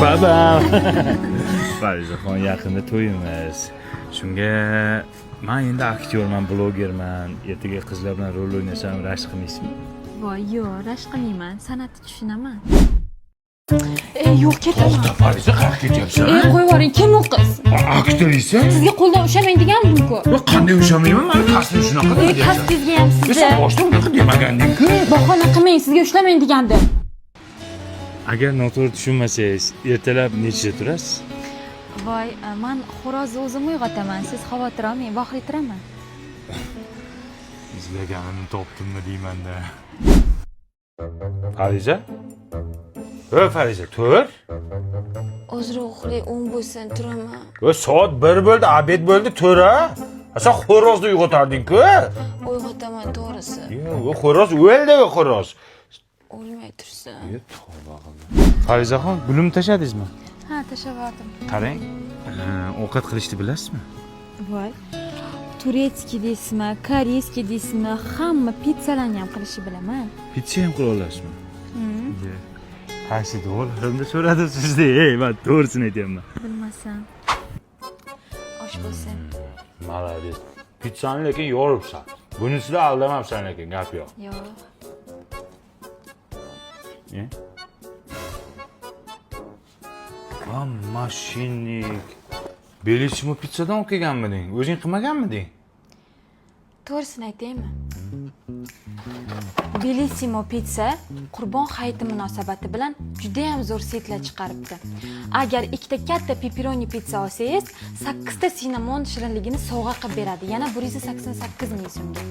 Babam. Farizaxon yaqinda to'yimiz. Shunga men endi aktyorman, blogerman. Ertaga qizlar bilan rol o'ynasam rashk qilmaysizmi? Voy, yo'q, rashk qilmayman. San'atni tushunaman. Yo'q, ketaman. Fariza qayerga ketyapsan? Qo'yib yuboring, kim u qiz? Aktrisa? Sizga qo'ldan ushamang degandim-ku. Qanday ushlamayman? Men kasbim shunaqa deyapsan. Kasbingizga ham Sen sizda. boshdan unaqa demaganding-ku. Bahona qilmang, sizga ushlamang degandim. Agar noto'g'ri tushunmasangiz, ertalab nechida turasiz? Voy, men xo'rozni o'zim uyg'otaman. Siz xavotir olmang, voqli turaman. Izlaganimni topdimmi deyman-da. Fariza? Fariza, tur. Ozroq uxlay, 10 bo'lsin turaman. Soat 1 bo'ldi, obed bo'ldi, tur-a. Sen xo'rozni uyg'otarding-ku. Uyg'otaman, to'g'risi. Yo'q, xo'roz o'ldi, xo'roz. O'lmay tursin. Farizaxon, gulimni tashladingizmi? Ha, tashladim. Qarang, ovqat qilishni bilasizmi? Voy. Turetskiy deysizmi, koreyskiy deysizmi, hamma pizzalarni ham qilishni bilaman. Pizza ham qila olasizmi? Qaysi do'larimda so'radim sizda? Men to'g'risini aytyapman. Bilmasam. Osh bo'lsin. Malades. Pizzani lekin yoribsan. Bunisida aldamabsan lekin, gap yo'q. Yo'q. Mashinnik. Belishmo pizzadan olib kelganmiding? O'zing qilmaganmiding? To'g'risini aytaymi? Bellissimo pizza Qurbon hayiti munosabati bilan juda ham zo'r setlar chiqaribdi. Agar ikkita katta pepperoni pizza olsangiz, 8 ta sinnamon shirinligini sovg'a qilib beradi. Yana 188 ming so'mga.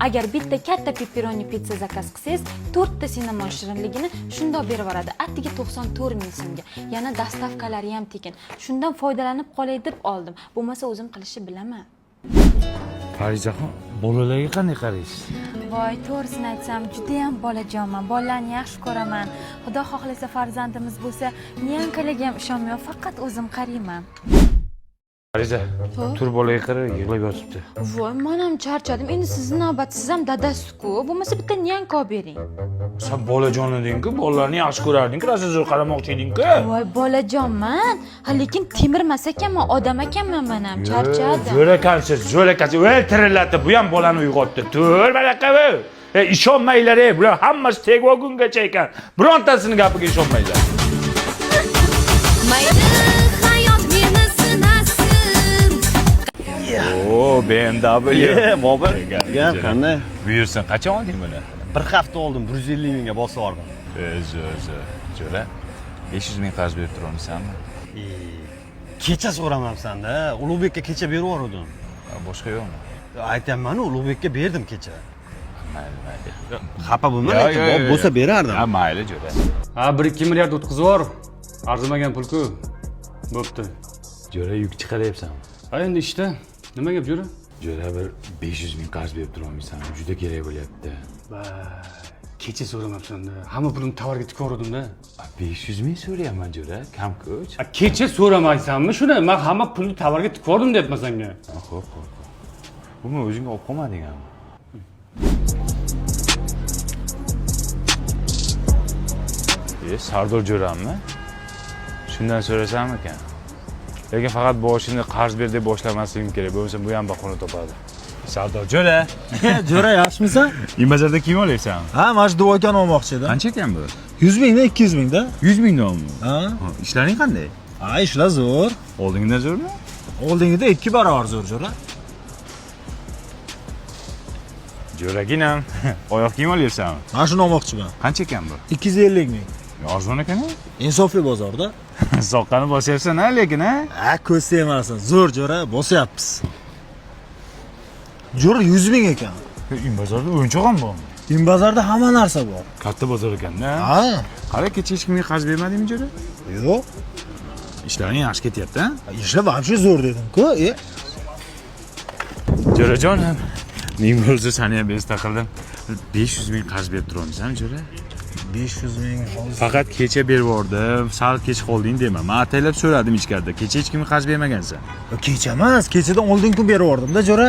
Agar bitta katta pepperoni pizza zakaz qilsangiz, 4 ta sinnamon shirinligini shundoq berib yuboradi. Attiga 94 ming so'mga. Yana dastavkalari ham tekin. Shundan foydalanib qolay deb oldim. Bo'lmasa o'zim qilishni bilaman. Farizaxon, bolalarga qanday qaraysiz? Voy, to'g'risini aytsam, juda ham bolajonman. Bolalarni yaxshi ko'raman. Xudo xohlasa farzandimiz bo'lsa, niyankalaga ham ishonmayman, faqat o'zim qarayman. Fariza, tur bolaga qara, yig'lab yotibdi. Voy, men ham charchadim. Endi sizning navbatingiz ham dadasi-ku. Bo'lmasa bitta niyanka olib bering. Sen bolajon eding-ku, bolalarni yaxshi ko'rarding-ku, rosa qaramoqchi eding-ku. Voy, bolajonman. Lekin temirmas ekanman, odam ekanman men ham. Charchadim. Zo'rakansiz. O'ltiriladi. Bu ham bolani uyg'otdi. Tur, banaqa bu. Ishonmanglar, bular hammasi tegvogungacha ekan. Birontasini gapiga ishonmanglar. BMW. Bobur. Gap qanday? Buyursin, qachon olding buni? Bir hafta oldin 150 mingga bosib oldim. Jo'ra. 500 ming qarz berib turolmaysanmi? Kecha so'ramabsan-da. Ulug'bekka kecha berib yubordim. Boshqa yo'qmi? Aytaman, Ulug'bekka berdim kecha. Mayli. Xafa bo'lma, bob bo'lsa berardim. Ha, mayli, Jo'ra. Ha, 1-2 milliard o'tkazib yubor. Arzimagan pul-ku. Bo'pti. Jo'ra, yuk chiqaryapsanmi? Ha, endi ishda. Nima gap, Jo'ra? Jo'ra, bir 500 ming qarz berib turolmaysanmi? Juda kerak bo'lyapti. Kecha so'ramabsan-da. Hamma pulimni tovarga tikib yubordim-da. 500 ming so'rayapman, Jo'ra. Kam-ko'ch. Kecha so'ramaysanmi shuni? Men hamma pulni tovarga tikib yubordim deyapman senga. Xo'p. Buni o'zingga olib qolmadingmi? Sardor Jo'rammi? Shundan so'rasam ekan. Lekin faqat boshini qarz ber deb boshlamasligim kerak. Bo'lmasa bu ham bahona topadi. Sardor Jo'ra. Jo'ra, yaxshimisan? Imbazarda kiyim olyapsan? Ha, mana shu duvokan olmoqchi edim. Qancha ekan bu? 100 mingdan 200 mingda. 100 mingdanmi? Ha. Ishlaring qanday? Ha, ishlar zo'r. Oldingidan zo'rmi? Oldingida 2 barobar zo'r, Jo'ra. Jo'raginam, oyoq kiyim olyapsanmi? Mana shuni olmoqchiman. Qancha ekan bu? 250 ming. Arzon ekan-a? Insofli bozorda. Soqqani bosyapsan-a, lekin-a? Ha, ko'z tegmasin. Zo'r, Jo'ra, bosyapmiz. Jo'ra 100 ming ekan. Imbazorda o'yinchoq ham bormi? Imbazorda hamma narsa bor. Katta bozor ekan-da. Ha. Qara, kecha hech kimga qarz bermadingmi, Jo'ra? Yo'q. Ishlaring yaxshi ketyapti-a? Ishlar vaqti zo'r dedim-ku. Jo'rajonim, men o'zi seni ham esda qildim. 500 ming qarz berib turolmaysanmi, Jo'ra? 500 ming. Faqat kecha berib yubordim, sal kech qolding dema. Men ataylab so'radim ichkarida. Kecha hech kimga qarz bermagansan. Kecha emas, kechadan oldingi kun berib yubordim-da, Jo'ra.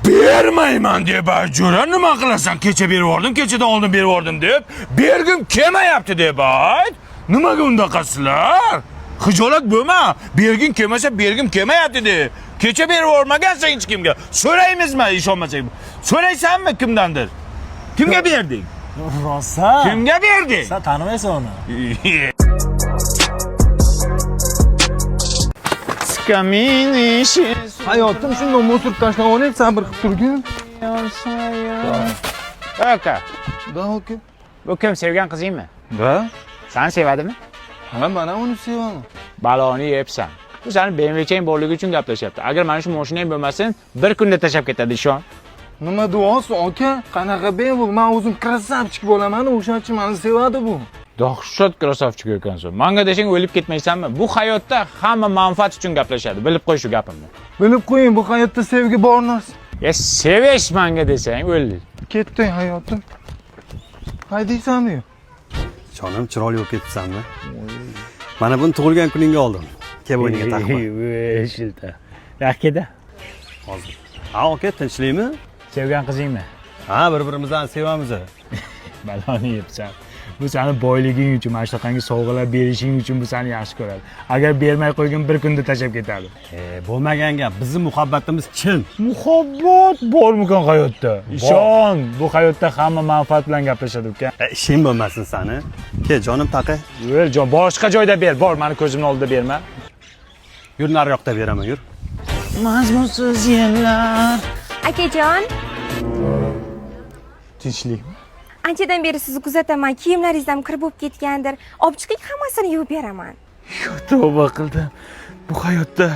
Ber bermayman deb ajura nima qilasan? Kecha berib yubordim, kechadan oldin berib yubordim deb bergim kelmayapti deb ayt. Nimaga undaqasizlar? Xijolat bo'lma. Bergin kelmasa bergim kelmayapti deb. Kecha berib yubormagansan hech kimga. So'raymizmi ishonmasak? So'raysanmi kimdandir? Kimga berding? Rosa. Kimga berding? Sen tanimaysan uni. Hayotim shundan mo'sirib tashlab olib sabr qilib turgin. Aka, Da oka. bu kim, sevgan qizingmi? Da? Seni sevadimi? Ha, mana uni sevaman. Baloni yebsan. Bu seni BMW'chang borligi uchun gaplashyapti. Agar mana shu mashinang bo'lmasin, bir kunda tashlab ketadi, ishon. Nima duosi aka? Qanaqa bu? Men o'zim krasavchik bo'laman, o'shaning uchun meni sevadi bu. Dahshat krasavchik ekansan. Manga desang o'lib ketmaysanmi? Bu hayotda hamma manfaat uchun gaplashadi. Bilib qo'y shu gapimni. Bilib qo'ying, bu hayotda sevgi bor narsa. Sevish manga desang o'l. Ketdi hayotim. Haydaysanmi? Jonim, chiroyli bo'lib ketibsanmi? Mana buni tug'ilgan kuningga oldim. Kel bo'yniga taqma. Shilta. Rakida. Hozir. Ha, aka, tinchlikmi? Sevgan qizingmi? Ha, bir-birimizni sevamiz. Baloni yebsan. Bu seni boyliging uchun, mana shunaqangi sovg'alar berishing uchun bu seni yaxshi ko'radi. Agar bermay qo'ygin bir kunda tashlab ketadi. Bo'lmagan gap. Bizning muhabbatimiz chin. Muhabbat bormikan hayotda? Ishon, bu hayotda hamma manfaat bilan gaplashadi uka. Ishing bo'lmasin sani. Kel, jonim taqa. Yo'l, boshqa joyda ber, bor, meni ko'zimning oldida berma. Yur, nariroqda beraman, yur. Mazmunsiz yillar. Akajon, Tinchlikmi? anchadan beri sizni kuzataman. Kiyimlaringiz ham kir bo'lib ketgandir. Olib chiqing, hammasini yuvib beraman. Tavba qildim. Bu hayotda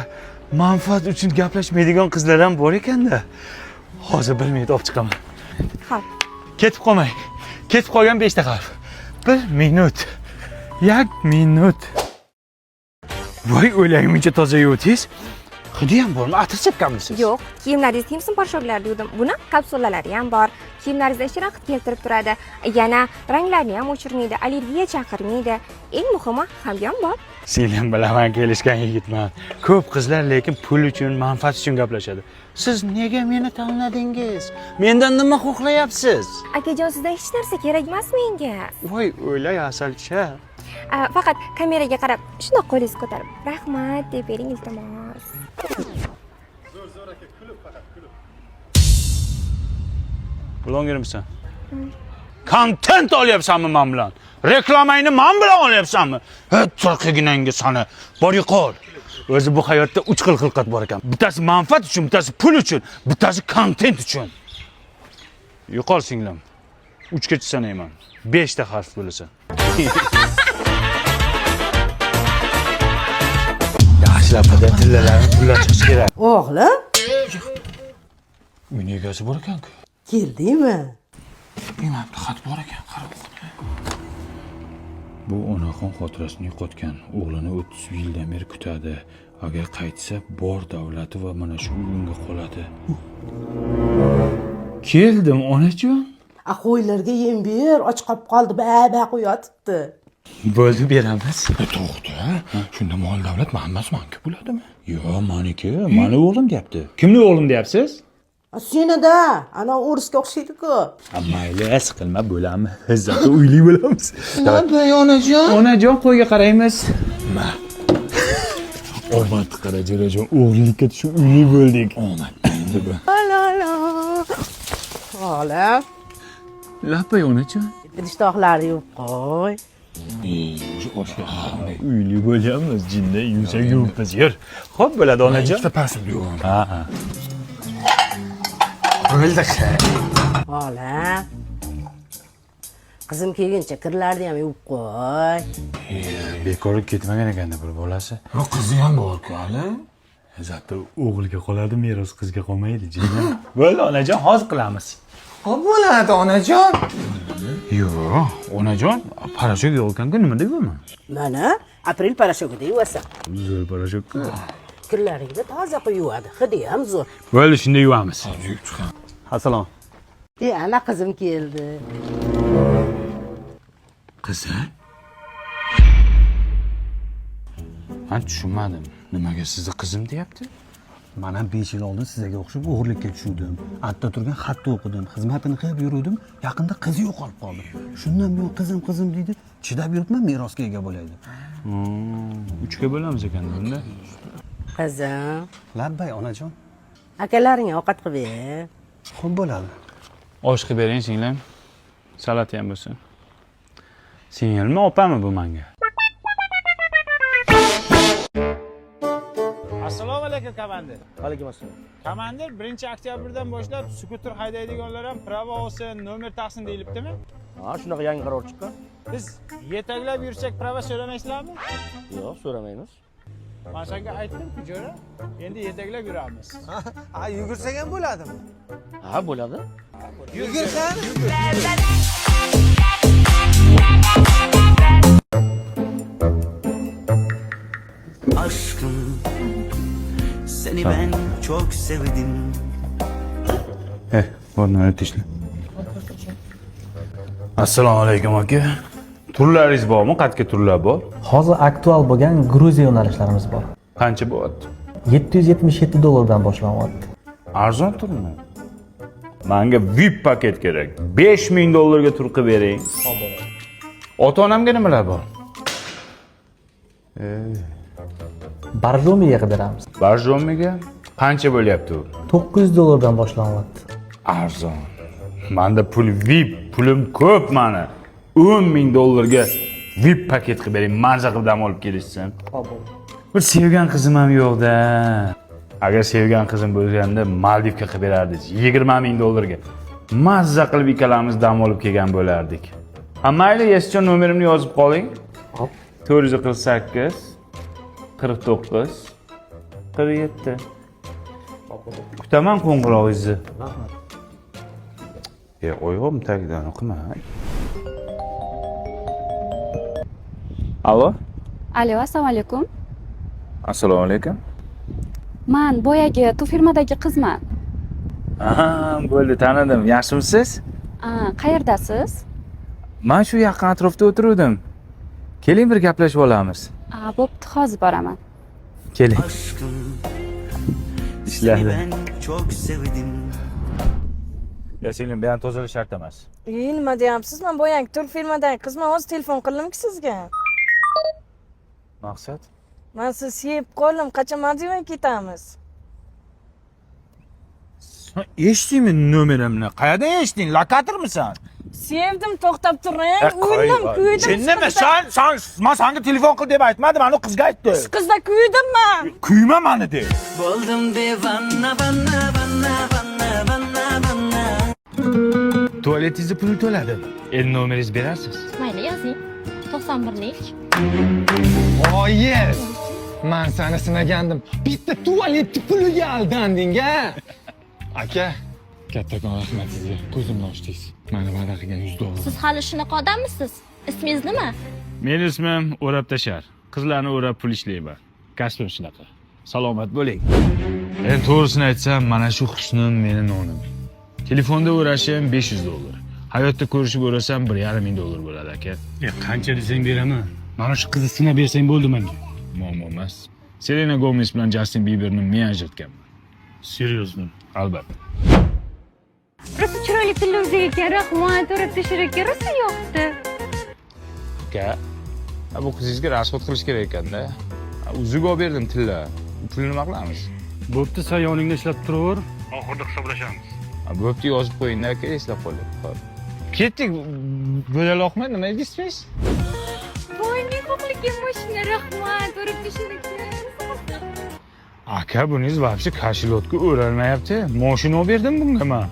manfaat uchun gaplashmaydigan qizlar ham bor ekanda. Hozir 1 minut olib chiqaman. Xo'p. Ketib qolmang. Ketib qolgan 5 daqiqa. 1 minut. 1 minut. Voy, o'lagimcha toza yuvdingiz. Hidi ham bormi? Atir chapganmisiz? Yo'q, kiyimlaringizni Himson porshoqlarda yuvdim. Buni kapsulalari ham bor. Kiyimlaringizni shirin keltirib turadi. Yana ranglarni ham o'chirmaydi, allergiya chaqirmaydi. Eng muhimi, hamyon bor. Sen ham bilaman, kelishgan yigitman. Ko'p qizlar lekin pul uchun, manfaat uchun gaplashadi. Siz nega meni tanladingiz? Mendan nima xohlayapsiz? Akajon, sizdan hech narsa kerak emas menga. Voy, o'ylay asalcha. Faqat kameraga qarab, shundoq qo'lingizni ko'tarib, rahmat deb bering, iltimos. Bloggermisan? Kontent olyapsanmi men bilan? Reklamangni men bilan olyapsanmi? Turqiginangga sani. Bor yo'qol. O'zi bu hayotda 3 xil xilqat bor ekan. Bittasi manfaat uchun, bittasi pul uchun, bittasi kontent uchun. Yo'qol singlim. 3 gacha sanayman. 5 ta harf bo'lasan. Yaxshilab tillalarni pullachish kerak. O'g'lim, Uyning egasi bor ekan-ku. keldingmi? Bilmabdi, xat bor ekan, qarab o'qi. Bu onaxon xotirasini yo'qotgan. O'g'lini 30 yildan beri kutadi. Agar qaytsa, bor davlati va mana shu uyga qoladi. Keldim, onajon. Qo'ylarga yem ber, och qolib qoldi, ba qo'yotibdi. Bo'ldi, beramiz. To'xta. Shunda mol davlat hammasi menga bo'ladimi? Yo'q, meniki. Meni o'g'lim deyapti. Kimni o'g'lim deyapsiz? Senada, ana o'risga o'xshaydi-ku. Mayli, siqilma, bo'lamiz. Zato uyli bo'lamiz. Nima onajon? Onajon, qo'yga qaraymiz. Ma. Omad qara, jonajon, o'g'illikka tushib uyli bo'ldik. Omad. Olam, Lapay onajon. idishtoqlari yo'q qo'y. O'sha oshga uyli bo'lamiz, jinda yumshoq yuvibmiz. Yur. Xo'p bo'ladi onajon. Pasib yuvamiz. Ha. Bo'ldi. Olam. Qizim kelguncha kirlarni ham yuvib qo'y. Bekorga ketmagan ekanda bir bolasi. Qizi ham bor-ku hali. Zato o'g'ilga qoladi, meros qizga qolmaydi, jinda. Bo'ldi onajon, hozir qilamiz. Xo'p bo'ladi onajon. Yo'q, onajon, parashok yo'q ekan-ku, nima deyapman? Mana aprel parashogida yuvasan. Zo'r parashok-ku. Kirlaringni toza qilib yuvadi. Hidi ham zo'r. Bo'ldi, shunda yuvamiz. Assalom. Ana qizim keldi. Qizi? Men tushunmadim. Nimaga sizni qizim deyapti? Mana 5 yil oldin sizga o'xshab o'g'irlikka tushdim. Hatto turgan xatni o'qidim, xizmatini qilib yurdim. Yaqinda qizi yo'qolib qoldi. Shundan buyon qizim deydi. Chidab yuribman, merosga ega bo'laydi. 3ga bo'lamiz ekan bunda. Qizim, Labbay onajon. akalaringga ovqat qilib ber. Xo'p bo'ladi. Osh qilib bering singlim. Salat ham bo'lsin. Singilmi, opami bu menga? Assalomu alaykum komandir. Alaykum assalom. Komandir 1-oktyabrdan boshlab skuter haydaydiganlar ham prava olsin, nomer taqsin deyilibdimi? Ha, shunaqa yangi qaror chiqqan. Biz yetaklab yursak prava so'ramaysizlarmi? Yo'q, so'ramaymiz. Men senga aytdim-ku, jo'ra. Endi yetaklab yuramiz. Ha, yugursak ham bo'ladimi? Ha, bo'ladi. Aşkım, seni ben çok sevdim. Bunu ötüşle. Assalomu alaykum aka. Turlaringiz bormi? Qancha turlar bor? Hozir aktual bo'lgan Gruziya yo'nalishlarimiz bor. Qancha bo'lyapti? $777 boshlanyapti. Arzon turmi? Menga VIP paket kerak. $5000 tur qilib bering. Ota-onamga nimalar bor? Barjomiga qidiramiz. Barjomiga qancha bo'lyapti u? $900 boshlanyapti. Arzon. Menda pul VIP, pulim ko'p meni. $10,000 VIP paket qilib bering. Manza qilib dam olib kelishsin. Bir sevgan qizim ham yo'q-da. Agar sevgan qizim bo'lganda Maldivga qilib berardingiz. $20,000 Mazza qilib ikkalamiz dam olib kelgan bo'lardik. Ha mayli, yesichon nomerimni yozib qoling. Hop. 448 49 47. Kutaman qo'ng'irog'ingizni. Rahmat. Oyog'im tagidan o'qima. Alo? Alo, assalomu alaykum. Assalomu alaykum. Men boyagi firmadagi qizman. Aha, bo'ldi, tanidim. Yaxshimisiz? Qayerdasiz? Men shu yaqin atrofda o'tirdim. Keling bir gaplashib olamiz. Bo'pti, hozir boraman. Keling. Aşkım, seni İşlerdi. ben çok sevdim. Ya singlim, bu ham tozalash shart emas. Nima deyapsiz? Men boyagi tur firmadagi qizman. Hozir telefon qildim-ku sizga. Maqsad? Men sizni sevib qoldim. Qachon Maldivga ketamiz? Sen eshitdingmi nomerimni? Qayerdan eshitding? Lokatormisan? Sevdim, to'xtab turing. O'yindim, kuydim. Sen nima? Men senga telefon qil deb aytmadim, ani qizga aytdim. Qizda kuydim men. Kuyma meni deb. Buldum divanna, vanna, vanna, vanna, vanna, vanna. Tualetingizni pul to'ladim. Endi nomeringizni berasiz? Mayli, yozing. 91lik. Oyi! Men seni sinagandim. Bitta tualetni puliga aldanding-a? Aka, kattakon rahmat sizga. Ko'zimni ochdingiz. Meni va'da qilgan $100. Siz hali shunaqa odammisiz? Ismingiz nima? Meni ismim O'rab Tashar. Qizlarni o'rab pul ishlayman. Kasbim shunaqa. Salomat bo'ling. Endi to'g'risini aytsam, mana shu husnim meni nonim. Telefonda o'rashim $500. Hayotda ko'rishib o'rasam $1,500 bo'ladi aka. Qancha desang beraman. Mana shu qizni sinab bersang bo'ldi menga. Muammo emas. Selena Gomez bilan Justin Bieberni men ajratganman. Seriyozmi? Albatta. Rosa chiroyli tilla o'ziga rahmat, O'rab Tashar aka, rosa yoqdi. Aka, bu qizingizga rasxod qilish kerak ekanda. Uziga olib berdim tilla. Pulni nima qilamiz? Bo'pti, sen yoningda ishlab turaver. Oxirida hisoblashamiz. Bo'pti, yozib qo'ying-da aka, eslab qoling. Xo'p. Ketdik. Bo'laloqmi? Nima deysiz? Voy, ne qo'qligan mashina, rahmat, O'rab Tashar aka. Aka, buningiz вообще kashilotga o'ralmayapti. Mashina olib berdim bunga men.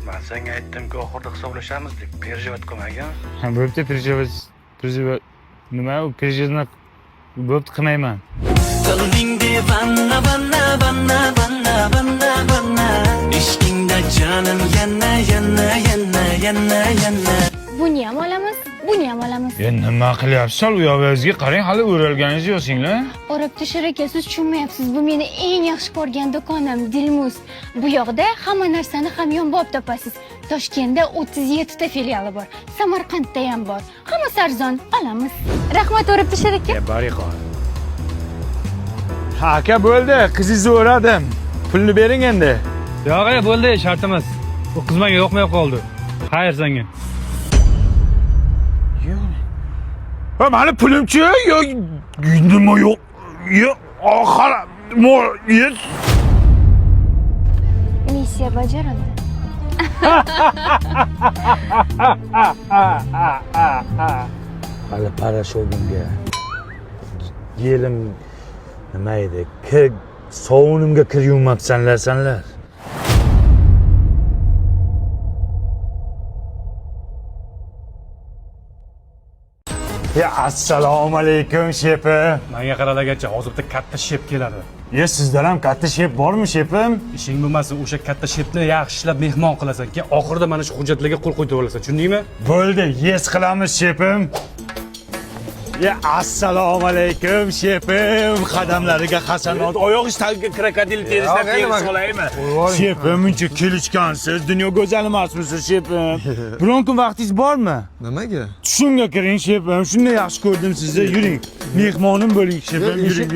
Men senga aytdim-ku, oxirida hisoblashamiz deb. Perjovat qilmagan. Ha, bo'pti, perjovat nima u perjovat bo'pti, qilmayman. Qalbingda vanna, vanna, vanna, vanna, vanna, vanna. İşkingda canım yana, yana, yana, yana, yana. Buni ham olamiz, buni ham olamiz. Endi nima qilyapsiz? U yog'ingizga qarang, hali o'ralganingizni yozinglar. O'rab Tashar aka, siz tushunmayapsiz. Bu meni eng yaxshi ko'rgan do'konim Dilmuz. Bu yoqda hamma narsani hamyonbop topasiz. Toshkentda 37 ta filiali bor. Samarqandda ham bor. Hammasi arzon, olamiz. Rahmat, O'rab Tashar aka. Bariqon. Ha, aka bo'ldi, qizingizni o'radim. pulni bering endi. Yo'q, bo'ldi, shart emas. Bu qiz menga yoqmay qoldi. Xayr senga. Ha, mani pulimchi? Yo, nima yo'q? Yo, oxir yes. Missiya bajarildi. Hali parashovimga yelim nima edi? Sovunimga kir yuvmabsanlar. Ya assalomu alaykum shefim. Menga qaralagancha hozirda katta shef keladi. Ya sizdan ham katta shef bormi shefim? Ishing bo'lmasin, o'sha katta shefni yaxshi ishlab mehmon qilasan, keyin oxirida mana shu hujjatlarga qo'l qo'yib olasan, tushundingmi? Bo'ldi, yes qilamiz shefim. Ya assalomu alaykum shefim. Qadamlariga hasanot, oyog'i tagiga krokodil terisidan terib solaymi? Shefim, muncha kelishgansiz, dunyo go'zal emasmisiz shefim? Biron kun vaqtingiz bormi? Nimaga? Tushimga kiring shefim. Shunday yaxshi ko'rdim sizni. Yuring. Mehmonim bo'ling shefim. Yuring.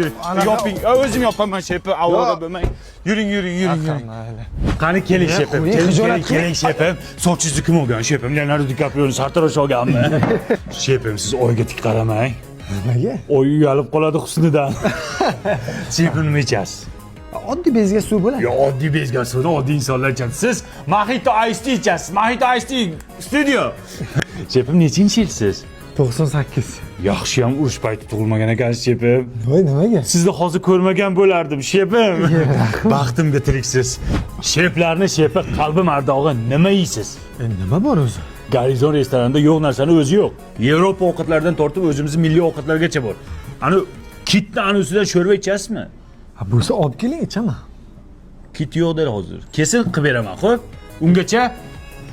Yoping. O'zim yopaman shefim. Avvalo bo'lmang. Yuring. Qani keling shefim. Keling shefim. Sochingizni kim olgan shefim? Leonardo DiCaprio sartarosh olganmi? Shefim, siz oyga tik qaramang. Nimaga? Oy uyalib qoladi husnidan. Shefim nima ichasiz? Oddiy bezga suv bo'ladi. Yo, oddiy bezga suvni oddiy insonlar ichadi. Siz Mojito Ice Tea ichasiz. Mojito Ice Tea studio. Shefim, nechinchi yilsiz? 98. Yaxshi ham urush payti tug'ilmagan ekansiz shefim. Voy, nimaga? Sizni hozir ko'rmagan bo'lardim shefim. Baxtimga tiriksiz. Sheflarni shefi qalbim ardog'i nima yeysiz? Nima bor o'zi? Garizon restoranida yo'q narsani o'zi yo'q. Yevropa ovqatlaridan tortib o'zimizning milliy ovqatlargacha bor. Ani kitni ustidan sho'rva ichasizmi? Ha, bo'lsa olib keling, ichaman. Kit yo'q der hozir. Kesin qilib beraman, xo'p? Ungacha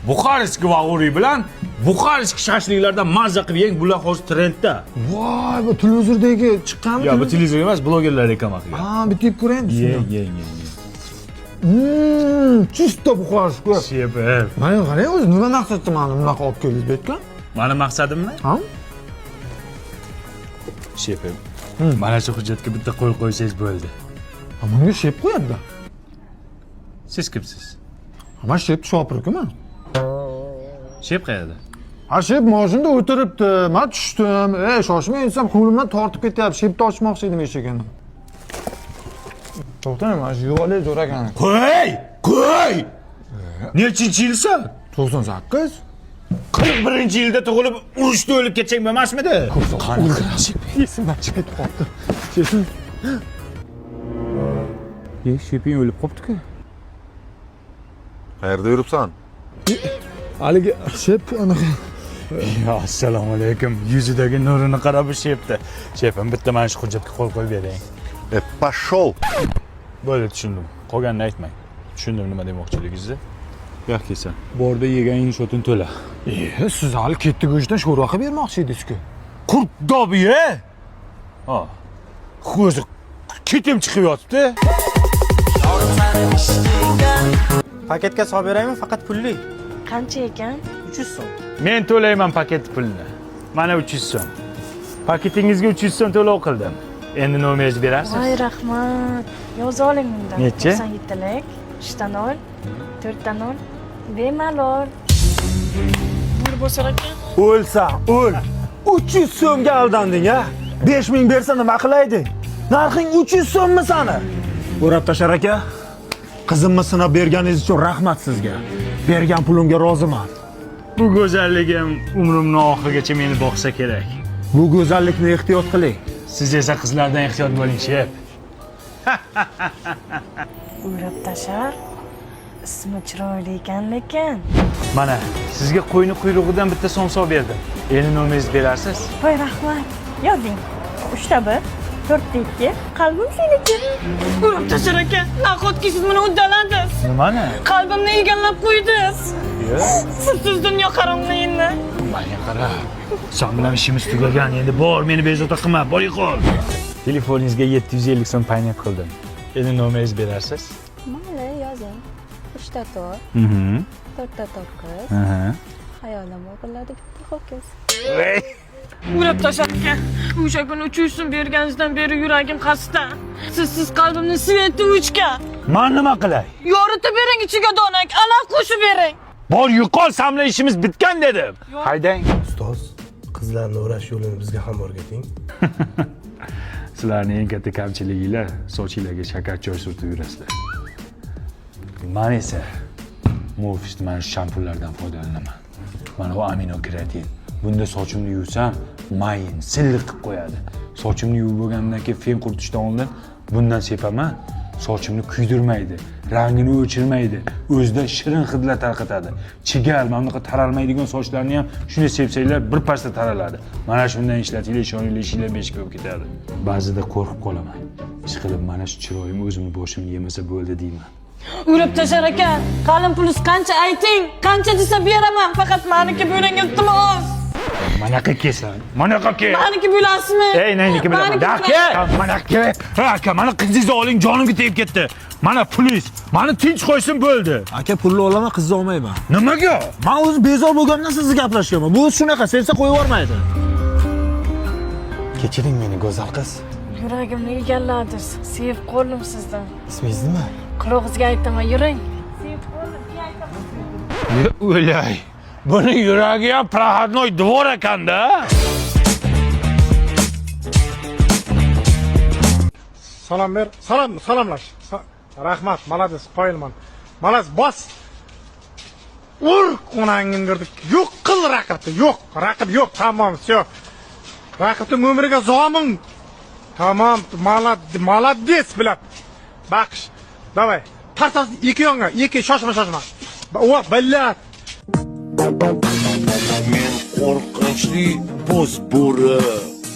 Buxarestki vag'uri bilan Buxarestki shashliklardan mazza qilib yeng, bular hozir trendda. Voy, bu televizordagi chiqqanmi? Yo, bu televizor emas, blogerlar reklama qilgan. Ha, bitib ko'raymi? Yeng. Чисто Buxarestki. Shefim. Mana qarang, o'zi nima maqsadda meni bunaqa olib keldingiz bu yerga? Mani maqsadimmi? Ha? Shefim. Mana shu hujjatga bitta qo'l qo'ysangiz bo'ldi. Bunga shef qo'yadi. Siz kimsiz? Men shef shopirman. Shef qayerda? Ha, shef mashinada o'tiribdi. Men tushdim. Shoshmay insam qo'limdan tortib ketyapti. Shefni ochmoqchi edim eshigini. To'xtang, mana shu yo'qlar zo'r ekan. Qo'y! Nechinchi yilsan? 98. 41-yilda tug'ilib, urushda o'lib ketchang emasmidi? Esimdan chiqib qoldi. Shefim. Shefing o'lib qopti-ku. Qayerda yuribsan? Haligi shef anaqa. Assalomu alaykum. Yuzidagi nurini qarab shefdi. Shefim, bitta mana shu hujjatga qo'l qo'yib bering. Pashol. Bo'ldi, tushundim. Qolganini aytmang. Tushundim nima demoqchiligingizni. Yo'q kelsan. Borda yegan inshotin to'la. Siz hali ketdi go'shtdan sho'rva qilib bermoqchi edingiz-ku. Qurt dobi-ye? Ha. O'zi ketim chiqib yotibdi. Paketga solib beraymi, faqat pulli? Qancha ekan? 300 so'm. Men to'layman paket pulini. Mana 300 so'm. Paketingizga 300 so'm to'lov qildim. Endi nomeringizni berasiz? Voy, rahmat. Yoza oling bundan. Necha? 97 lik, 3 ta 0, 4 ta 0. Bemalol. Buyur bo'lsa ekan. O'lsa, o'l. 300 so'mga aldanding, ha? 5000 bersa nima qilayding? Narxing 300 so'mmi sani? O'rab tashar aka. Qizimni sinab berganingiz uchun rahmat sizga. Bergan pulimga roziman. Bu go'zalligim umrimning oxirigacha meni boqsa kerak. Bu go'zallikni ehtiyot qiling. Siz esa qizlardan ehtiyot bo'ling, shef. O'rab tashar. Ismi chiroyli ekan lekin. Mana sizga qo'yni quyrug'idan bitta somsoq berdim. Endi nomeringizni berasiz? Voy, rahmat. Yozing. 3 ta 1, 4 ta 2. Qalbim seniki. O'rab tashar aka. Nahotki siz meni uddaladingiz. Nimani? Qalbimni egallab qo'ydingiz. Sizsiz dunyo qaramlayinmi? Menga qara. Sen bilan ishimiz tugagan. Endi bor, meni bezovta qilma. Boring qol. Telefoningizga 750 so'm paynet qildim. Endi nomeringizni berasiz? Mayli, yozing. 3 ta 4, 4 ta 9. Hayolim o'g'irladi bitta ho'kiz. O'rab tashar aka. O'sha kuni 300 so'm berganingizdan beri yuragim xasta. Sizsiz qalbimni sveti o'chgan. Men nima qilay? Yoritib bering ichiga donak, ana qo'shib bering. Bor yuqol, samla ishimiz bitgan dedim. Haydang. Ustoz, qizlarni o'rash yo'lini bizga ham o'rgating. Sizlarning eng katta kamchiliginglar sochinglarga shakar choy surtib yurasizlar. Men esa ofisda mana shu shampunlardan foydalanaman. Mana bu aminokeratin. Bunda sochimni yuvsam, mayin, silliq qilib qo'yadi. Sochimni yuvib bo'lgandan keyin fen quritishdan oldin bundan sepaman. Sochimni kuydirmaydi, rangini o'chirmaydi, o'zida shirin hidlar tarqatadi. Chigal, mana bunaqa taralmaydigan sochlarni ham shuni sepsanglar birpasda taraladi. Mana shundan ishlatinglar, ishoninglar, ishinglar beshik bo'lib ketadi. Ba'zida qo'rqib qolaman. Ishqilib mana shu chiroyim o'zimni boshimni yemasa bo'ldi deyman. Urib tashar ekan. Qalin pulingiz qancha ayting? Qancha desa beraman, faqat meniki bo'ling iltimos. Manaqa kelsan, manaqa kel. Meniki bo'lasizmi? Ey, nayiniki bilaman. Aka, manaqa. Aka, mana qizingizni oling, jonimga tegib ketdi. Mana pulingiz. Mani tinch qo'ysin bo'ldi. Aka, pulni olaman, qizni olmayman. Nimaga? Men o'zi bezor bo'lgandan sizni gaplashganman. Bu shunaqa, sevsa qo'yib yubormaydi. Kechiring meni, go'zal qiz. Yuragimni egalladingiz. Sevib qoldim sizdan. Ismingiz nima? Qulog'ingizga aytaman, yuring. O'lay. Buni yuragi ham prohodnoy dvor ekanda. Salom ber. Salomlash. Rahmat, malades, qoyilman. Malades, bos. Ur, onangni girdik. Yo'q qil raqibni, yo'q. Raqib yo'q, tamom, всё. Raqibning umriga zomin. Tamam, malades bilab. Baqish. Davay. Tartas ikki yonga, ikki shoshma. O, billat. Men qo'rqinchli bo'z bo'ri,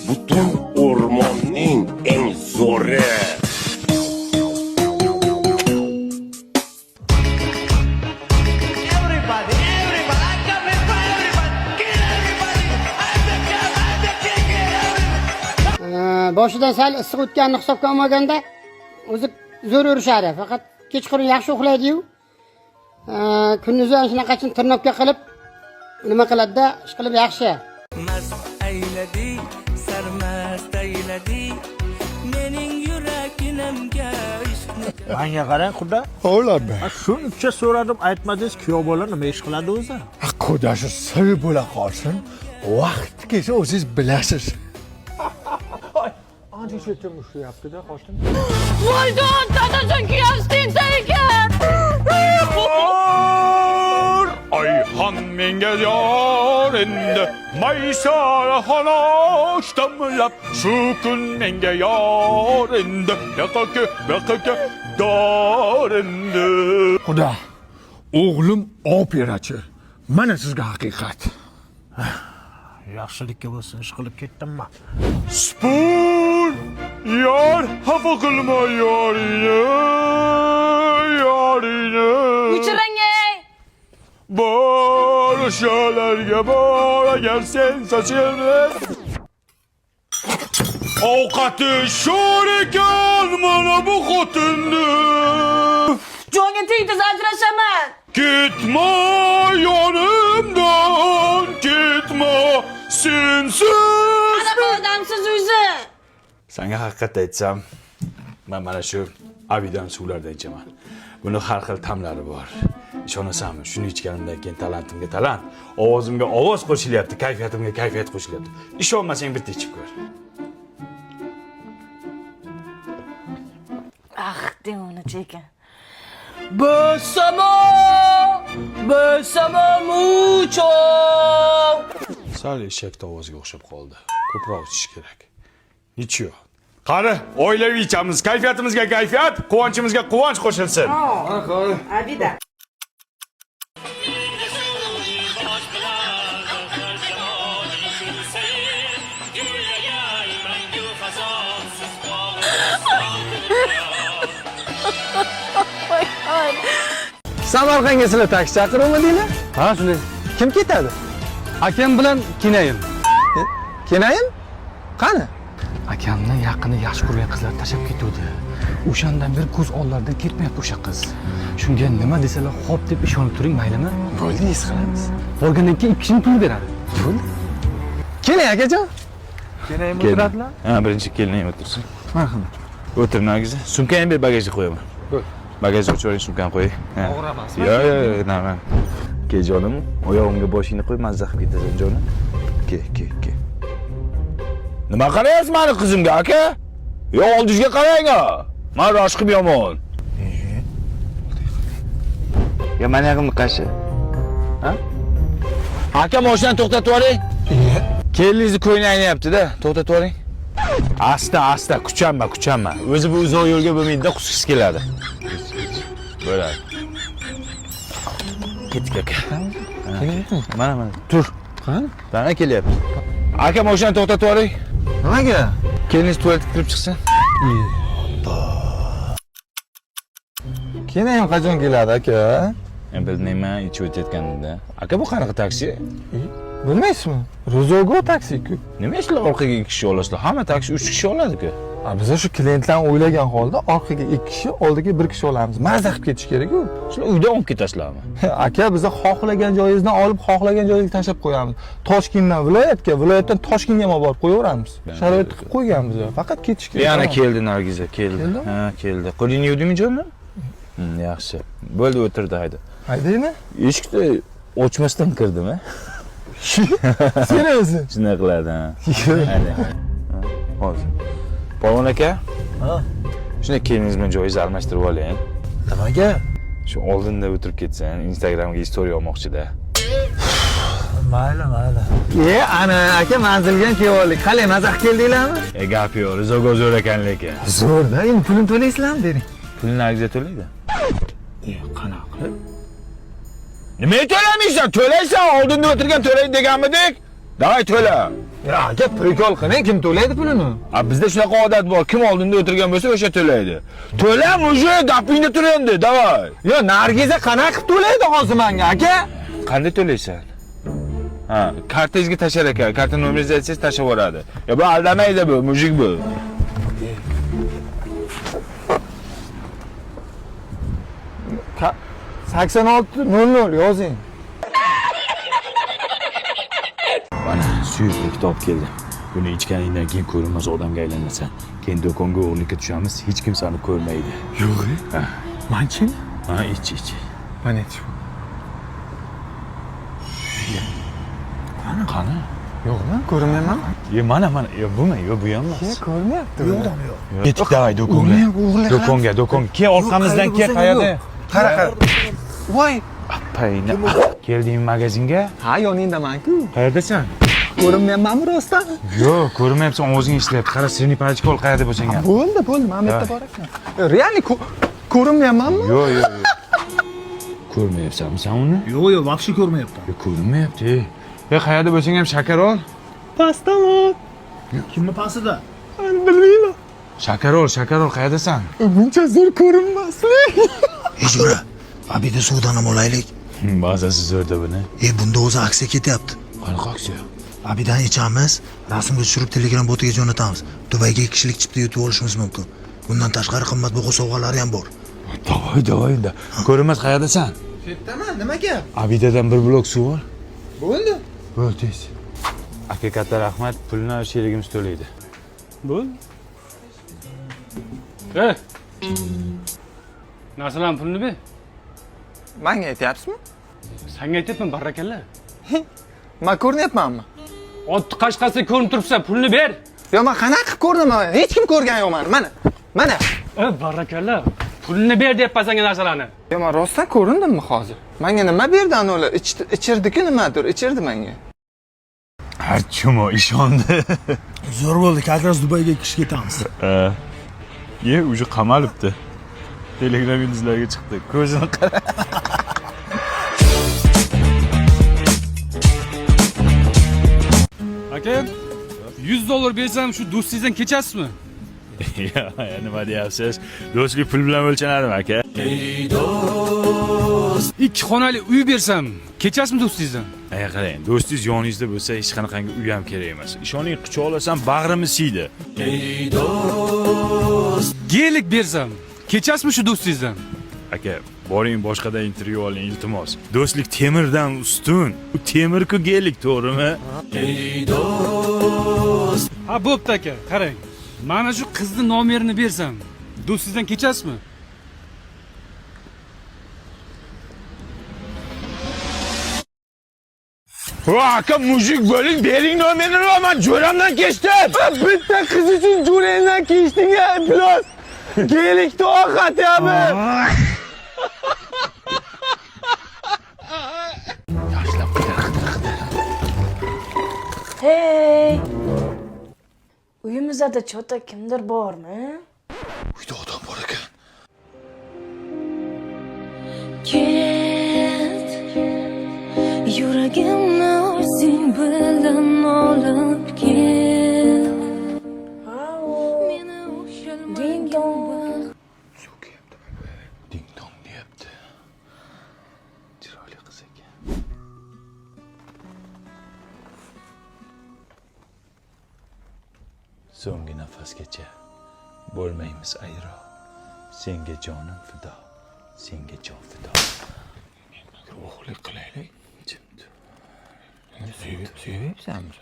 butun o'rmonning eng zo'ri. Boshidan sal issiq o'tganini hisobga olmaganda o'zi zo'r urishadi. Faqat kechqurun yaxshi uxlaydi-yu. Kunduzi ana shunaqachini tirnobga qilib nima qiladi-da, ish qilib yaxshi. Mast ayladi, sarmast ayladi. Mening yuraginimga ishqni. Menga qarang, xudo. O'ylab. Shuncha so'radim, aytmadingiz, kuyov bola nima ish qiladi o'zi? Xudo shu sir bo'la qolsin. Vaqt kelsa o'zingiz bilasiz. Ancha shetim ushlayapti-da, qo'shnim. Voydon, dadajon kuyasiz tentak ekan. Ayhan menga yor endi, maysar xonosh damlab, shu kun menga yor endi, yoqqa dor endi. Xudo, o'g'lim operachi. Mana sizga haqiqat. Yaxshilikka bo'lsin, ish qilib ketdimmi? Spur, yor, xafa qilma yoringni. Uchiring. Bor o'shalarga bor agar sen sochingni. Ovqati sho'r ekan mana bu xotinni. Jonga tegdi, ajrashaman. Ketma yonimdan, ketma sensiz. Qanaqa odamsiz o'zi? Senga haqiqat aytsam, men mana shu avidan suvlardan ichaman. Buni har xil ta'mlari bor. Ishonasanmi? Shuni ichganimdan keyin talantimga talant, ovozimga ovoz qo'shilyapti, kayfiyatimga kayfiyat qo'shilyapti. Ishonmasang bitta ichib ko'r. Demoni chekin. Besamo mucho. Sal eshak tovoziga o'xshab qoldi. Ko'proq ichish kerak. Nicho. Qani, oilaviy ichamiz, kayfiyatimizga kayfiyat, quvonchimizga quvonch qo'shilsin. Abida. Samarqandga sizlar taksi chaqirmadinglar? Ha, shunday. Kim ketadi? Akam bilan kenayin. Kenayin? Qani? Akamni yaqinda yaxshi ko'rgan qizlar tashab ketdi. O'shandan beri ko'z oldlarida ketmayapti o'sha qiz. Shunga nima desalar xo'p deb ishonib turing, maylimi? Bo'ldi, his qilamiz. Borgandan keyin 2 kishini pul beradi. Pul? Keling akajon. Kenayin o'tiradilar? Ha, birinchi kelining o'tirsin. Marhamat. O'tir Nargiza. Sumkangni ber, bagajga qo'yaman. Bo'l. bagajni ochib yuboring, sumkani qo'y. Og'ir emasmi? Yo'q, nima. Ke jonim, oyog'imga boshingni qo'y, mazza qilib ketasan jonim. Ke. Nima qarayapsiz meni qizimga, aka? Yo, oldingizga qarang. Men roshqim yomon. Ya mana yog'imni qashi. Ha? Aka, mashinani to'xtatib yuboring. Kelingizni ko'ngli aynayapti-da, to'xtatib yuboring. Asta, kuchanma. O'zi bu uzoq yo'lga bo'lmaydi-da, qusgisi keladi. Bo'ladi. Ketdik aka. Kelyapti. Mana, tur. Qani? Mana kelyapti. Aka, mashinani to'xtatib yuboring. Nimaga? Kelingiz tualetga kirib chiqsin. Keyin ham qachon keladi aka? Men bilmayman, ichib o'tayotganimda. Aka, bu qanaqa taksi? Bilmaysizmi? Rozogo taksi-ku. Nima ishlar orqaga 2 kishi olasizlar? Hamma taksi 3 kishi oladi-ku. Biz shu klientlarni o'ylagan holda orqaga 2 kishi, oldiga 1 kishi olamiz. Mazza qilib ketish kerak-ku. Sizlar uyda olib ketasizlarmi? Aka, biz xohlagan joyingizdan olib, xohlagan joyga tashlab qo'yamiz. Toshkentdan viloyatga, viloyatdan Toshkentga ham olib qo'yaveramiz. Sharoit qilib qo'yganmiz. Faqat ketish kerak. Yana keldi Nargiza, keldi. Ha, keldi. Qo'lingni yuvdingmi jonim? Yaxshi. Bo'ldi, o'tirdi, hayda. Haydaymi? Eshikni ochmasdan kirdimi? Seriously? Shunday qiladi, ha. Hozir. Polvon aka? Ha. Shunday kelingiz bilan joyingizni almashtirib oling. Nimaga? Shu oldinda o'tirib ketsan, Instagramga story olmoqchi-da. Mayli. Ana aka manzilga ham kelib oldik. Qalay, mazza qilib keldinglarmi? Gap yo'q, Rizoga zo'r ekan lekin. Zo'rda, endi pulini to'laysizlarmi deng. Pulni Nargiza to'laydi. Qanaqa qilib? Nimaga to'lamaysan? To'laysan, oldinda o'tirgan to'laydi deganmidik? Davay to'la. Ya aka, prikol qiling, kim to'laydi pulini? Bizda shunaqa odat bor. Kim oldinda o'tirgan bo'lsa, o'sha to'laydi. To'la, muje, gapingni tur endi, davay. Yo, Nargiza qanaqa qilib to'laydi hozir menga, aka? Qanday to'laysan? Ha, kartangizga tashlar ekan. Karta nomeringizni aytsangiz tashlab yuboradi. Ya bu aldamaydi bu, mujik bu. 8600 yozing. Mana suyuqlik topib keldim. Buni ichganingdan keyin ko'rinmas odamga aylanasan. Keyin do'konga o'g'irlikka tushamiz, hech kim seni ko'rmaydi. Yo'q. Ha. Manchi? Ha, ich. Mana ich. Qani? Yo'qmi? Ko'rinmayman. Mana, yo bu ham emas. Ko'rinyapti. Yo'q. Ketdik davay do'konga. Do'konga. Kel orqamizdan kel, qayerda? Qara. Voy, Payni. Keldingmi magazinga? ha yoningdaman-ku. Qayerdasan? Ko'rinmayapmanmi rostdan? Yo'q, ko'rmayapsan, ovozing ishlayapti. Qara, sirni pachka ol, qayerda bo'lsang ham. Bo'ldi, bu yerda bor ekan. Realni ko'rinmayapmanmi? Yo'q. Ko'rmayapsanmi sen uni? Yo'q, vaqti ko'rmayapman. Yo'q, ko'rinmayapti. Qayerda bo'lsang ham shakar ol. Pastdaman. Kimni pastida? Bilmayman. Shakar ol, qayerdasan? Buncha zo'r ko'rinmaslik. Ejura, abida suvdan ham olaylik. Ba'zasi zo'rda buni. Bunda o'zi aksiya ketyapti. Qanaqa aksiya? Abidan ichamiz, rasmga tushirib Telegram botiga jo'natamiz. Dubayga 2 kishilik chipta yutib olishimiz mumkin. Bundan tashqari qimmatbaho sovg'alari ham bor. Davay endi. Ko'rinmas, qayerdasan? Shu yerdaman, nima gap? Abidadan bir blok suv ol. Bo'ldi. Bo'ldi tez. Aka, katta rahmat, pulni sherigimiz to'laydi. Bo'l. Narsalar pulni ber. Menga aytyapsizmi? Senga aytyapman, barakalla. Men ko'rinyapmanmi? Ot qashqasi ko'rinib turibsan, pulni ber. Yo, men qanaqa qilib ko'rdim? Hech kim ko'rgan yo'q meni. Mana. Barakalla. Pulni ber deyapman senga narsalarni. Yo, men rostdan ko'rindimmi hozir? Menga nima berdi anolar? Ichirdi-ku nimadir, ichirdi menga. Harchumo ishondi. Zo'r bo'ldi, Kaltras Dubayga 2 kishi ketamiz. Уже qamalibdi. Telegram yulduzlariga chiqdi. Ko'zini qara. Aka, $100 bersam shu do'stingizdan kechasizmi? Ya, nima deyapsiz? Do'stlik pul bilan o'lchanadimi, aka? Ey do'st, 2 xonali uy bersam kechasizmi do'stingizdan? Qarang, do'stingiz yoningizda bo'lsa, hech qanaqangi uy ham kerak emas. Ishoning, quchoqlasam bag'rimiz siydi. Ey do'st, gelik bersam kechasizmi shu do'stingizdan? Aka, boring boshqadan intervyu oling, iltimos. Do'stlik temirdan ustun. U temir-ku gelik, to'g'rimi? Ey do'st. Ha, bo'pti aka, qarang. Mana shu qizni nomerini bersam, do'stingizdan kechasizmi? aka mujik bo'ling, bering nomerini men jo'ramdan kechdim. Bitta qiz uchun jo'rangdan keshding-a, Iblos. Kelik toqatyapmi? Hey! Uyimizda chota kimdir bormi? Uyda odam bor ekan. Ket, yuragimni o'zing bilan olib ket. Meni Ding dong. Ding dong deyapti. Chiroyli qiz ekan. So'nggi nafasgacha bo'lmaymiz ayro. Senga jonim fido. Senga jon fido. O'g'lik qilaylik. Sevyapsanmi?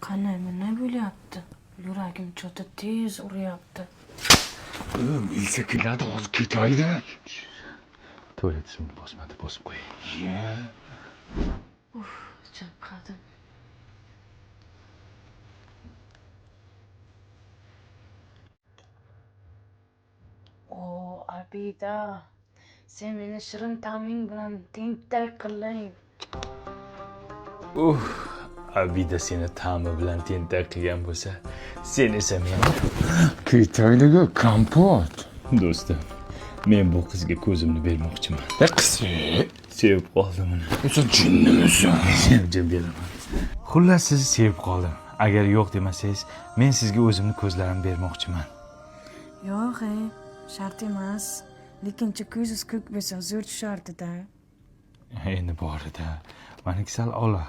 Qanday nima bo'lyapti? Yuragim chota tez uryapti. Milisa keladi, hozir ketaydi. Tualet suvini bosmadi, bosib qo'y. Chanqadim. O, Abida. Sen meni shirin ta'ming bilan tentak qiling. Abida seni ta'mi bilan tentak qilgan bo'lsa, sen esa meni Ketayliga kompot. do'stim. Men bu qizga ko'zimni bermoqchiman. Qiz. Sevib qoldim uni. Sen jinnimisan? Jim beraman. Xullas sizni sevib qoldim. Agar yo'q demasangiz, men sizga o'zimni ko'zlarimni bermoqchiman. Yo'q, shart emas. Lekinchi ko'zingiz ko'k bo'lsa zo'r tushardi-da. Endi borida. Meniki sal ola.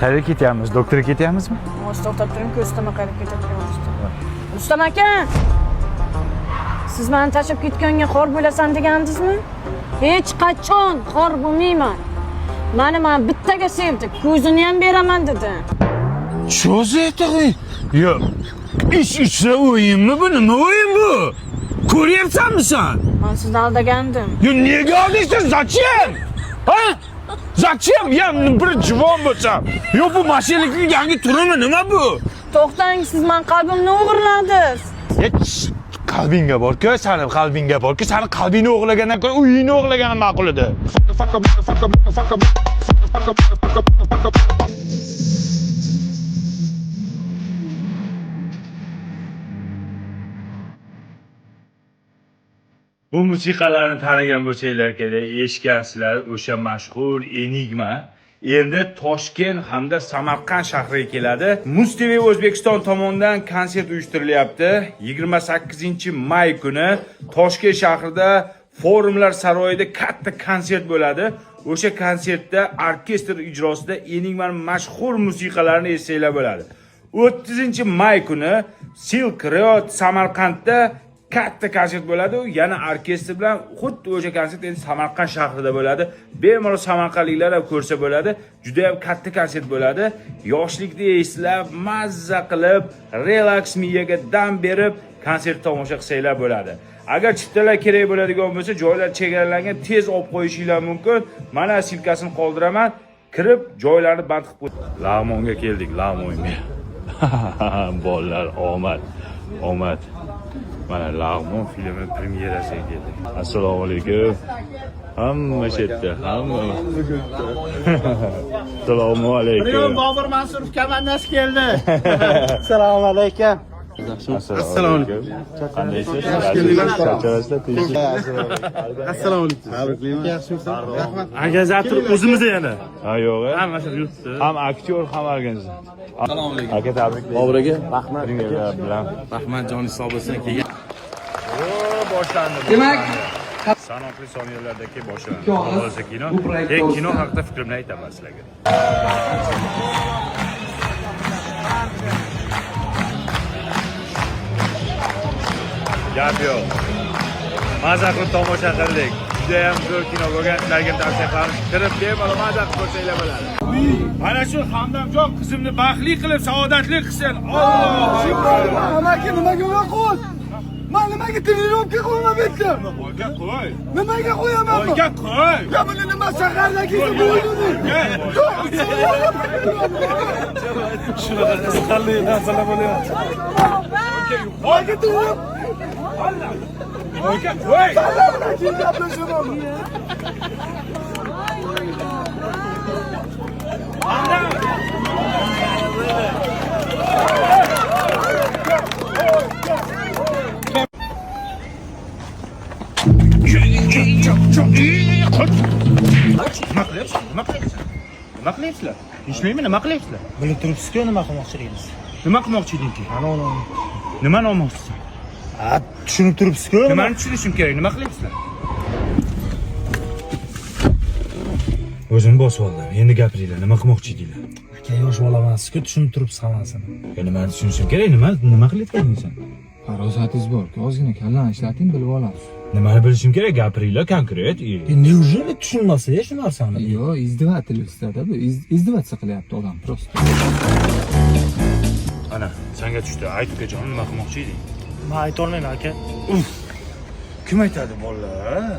Qayerga ketyapmiz? Doktorga ketyapmizmi? Hozir to'xtab turing, ko'ztama qayerga ketayotganimizni. Rustam aka! Siz meni tashlab ketganga xor bo'lasan degandingizmi? Hech qachon xor bo'lmayman. Mani bittaga sevdi, ko'zini ham beraman dedi. Cho'zaytag'ing. Yo'q. Ish ichsa o'yinmi bu? Nima o'yin bu? Ko'ryapsanmi sen? Men sizni aldagandim. Yo, nega aldingsan? Zachем? Ha? Zachем? Ya bir juvon bo'lsam. Yo, bu mashinlikning yangi turimi nima bu? To'xtang, siz men qalbimni o'g'irladingiz. Qalbingga bor-ku, seni qalbingga bor-ku, seni qalbingni o'g'irlagandan ko'ra uyingni o'g'irlaganim ma'qul edi. Bu musiqalarni tanigan bo'lsanglar kerak, eshitgansizlar, o'sha mashhur Enigma endi Toshkent hamda Samarqand shahriga keladi. Muz TV O'zbekiston tomonidan konsert uyushtirilyapti. 28-may kuni Toshkent shahrida Forumlar saroyida katta konsert bo'ladi. O'sha konsertda orkestr ijrosida Enigmaning mashhur musiqalarini esinglar bo'ladi. 30-may kuni Silk Road Samarqandda katta konsert bo'ladi. Yana orkestr bilan xuddi o'sha konsert endi Samarqand shahrida bo'ladi. Bemalol samarqandliklar ham ko'rsa bo'ladi. Juda ham katta konsert bo'ladi. Yoshlikni eslab, mazza qilib, relax miyaga dam berib konsert tomosha qilsanglar bo'ladi. Agar chiptalar kerak bo'ladigan bo'lsa, joylar chegaralangan, tez olib qo'yishinglar mumkin. Mana silkasini qoldiraman, kirib joylarni band qilib qo'y. Lag'monga keldik, Lag'monga. Bolalar, omad. Mana Lag'mon filmi premyerasiga keldik. Assalomu alaykum. Hamma chetda, hamma. Assalomu alaykum. Bobur Mansurov komandasi keldi. Assalomu alaykum. Assalomu alaykum. Qandaysiz? Charcharasizlar, tegishli. Assalomu alaykum. Tabriklayman. Yaxshimisiz? Rahmat. Organizator o'zimizda yana. Ha, yo'q. Hamma shu yurtda. Ham aktyor, ham organizator. Assalomu alaykum. Aka, tabriklayman. Bobur aka, rahmat. Bilan. Rahmat, joningiz sog' bo'lsin kelgan. Boshlandi. Demak, sanoqli soniyalardagi boshlandi. Hozir kino. Kino haqida fikrimni aytaman sizlarga. Gap yo'q. Maza qilib tomosha qildik. Juda ham zo'r kino bo'lgan. Sizlarga tavsiya qilamiz. Kirib bemalol maza qilib ko'rsanglar bo'ladi. Mana shu Hamdamjon qizimni baxtli qilib, saodatli qilsin. Alloh. Amaki nimaga uyoq qo'y? Men nimaga trenirovka qo'yman bitdim? Qo'yga qo'y. Nimaga qo'yaman? Qo'yga qo'y. Ya buni nima shahardagi bo'yni? Shunaqa qiziqarli narsalar bo'lyapti. Qo'yga turib. Qo'yga qo'y. Nima qilyapsizlar? Ishlaymi, nima qilyapsizlar? Bilib turibsiz-ku nima qilmoqchiligingiz? Nima qilmoqchi eding-ki? Ana. Nimani olmoqchisan? Ha, tushunib turibsiz-ku. Nimani tushunishim kerak? Nima qilyapsizlar? O'zim bosib oldim. Endi gapiringlar, nima qilmoqchi edinglar? Aka yosh bolamansiz-ku, tushunib turibsiz hammasini. Nimani tushunishim kerak? Nima qilyapsan sen? Farosatingiz bor. Ozgina kallani ishlating, bilib olasiz. Nimani bilishim kerak? Gapiringlar konkret. Neужели tushunmasa shu narsani? Yo, izdevательствоda bu. Izdevаться qilyapti odam просто. Ana, senga tushdi. Ayt ukajon, nima qilmoqchi eding? Men ayta olmayman aka. Kim aytadi bolalar?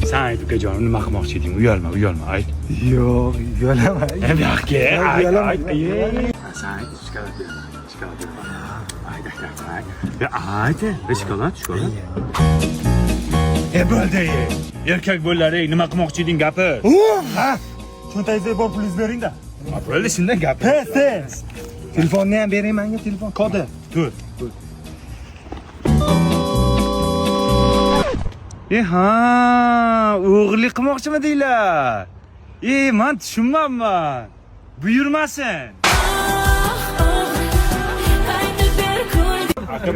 Sen ayt ukajon, nima qilmoqchi eding? Uyalma, ayt. Yo'q, uyalaman. Endi aka, ayt. Sen shikolat beraman. Ayt. Shikolat. Bo'ldi. Erkak bo'lar, nima qilmoqchi eding gapir. Ha, cho'ntagingizda bor pulingizni bering-da. Bo'ldi, shundan gapir. Tez. Telefonni ham bering menga, telefon kodi. Tur. Ha, o'g'irlik qilmoqchimidinglar? Men tushunmayman. Buyurmasin.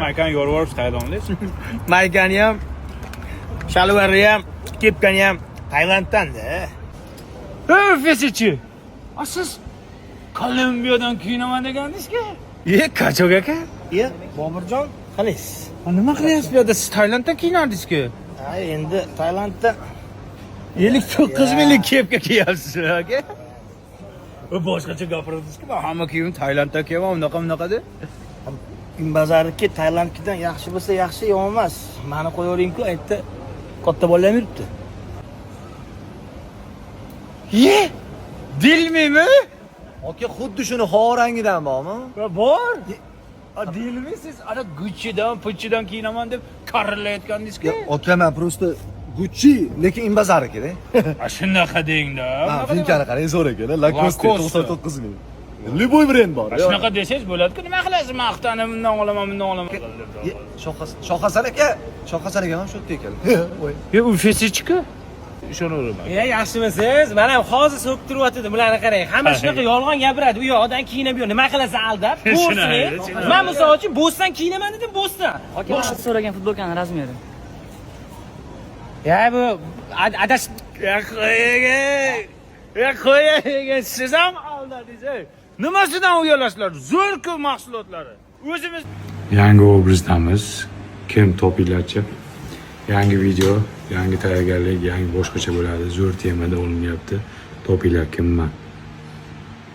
Akam yorvorib Tailandda. Maykani ham, shalvarni ham, kepkani ham Tailanddan-da. Fesichi. Siz Kolumbiyadan kiyinaman degandingiz-ku? Qachon aka? Boburjon, qalaysiz? Nima qilyapsiz bu yerda? Siz Tailanddan kiyinardingiz-ku? Ha, endi Tailandda 59 minglik kepka kiyapsiz aka. Boshqacha gapirdingiz-ku. Hamma kiyim Tailanddan kiyaman, unaqa deb. Bazarniki Tailandkidan yaxshi bo'lsa yaxshi, yomon emas. Meni qo'yavering-ku, aytdi. Katta bola ham yuribdi. Dilmimi? Aka, xuddi shuni xorangidan bormi? Bor. Dilmi siz ana Gucci'dan, Pucci'dan kiyinaman deb karillayotgandingiz-ku. Aka, men просто Gucci, lekin Inbazarniki-da. Shunaqa deng-da. Ha, finkani qarang, zo'r ekan. Lacoste 99 ming. Любой brend bor. Shunaqa desangiz bo'ladi-ku. Nima qilasiz? Maqtanib, bundan olaman. Shoqasan aka, ham shu yerda ekan. U fesichi-ku. Ishonaveraman. Yaxshimisiz? Men ham hozir so'kib turyapti. Bularni qarang. Hamma shunaqa yolg'on gapiradi. U yoqdan kiyinib yur. Nima qilasan aldab? Bo'sini. Men misol uchun bo'sdan kiyinaman dedim, bo'sdan. Boshqa so'ragan futbolkani razmeri. Bu adash qo'ying. Siz ham aldadingiz. Nimasidan uyalasizlar? Zo'r-ku mahsulotlari. O'zimiz yangi obrazdamiz. Kim topinglarchi? Yangi video, yangi tayyorgarlik, yangi boshqacha bo'ladi. Zo'r temada olinyapti. Topinglar kimman?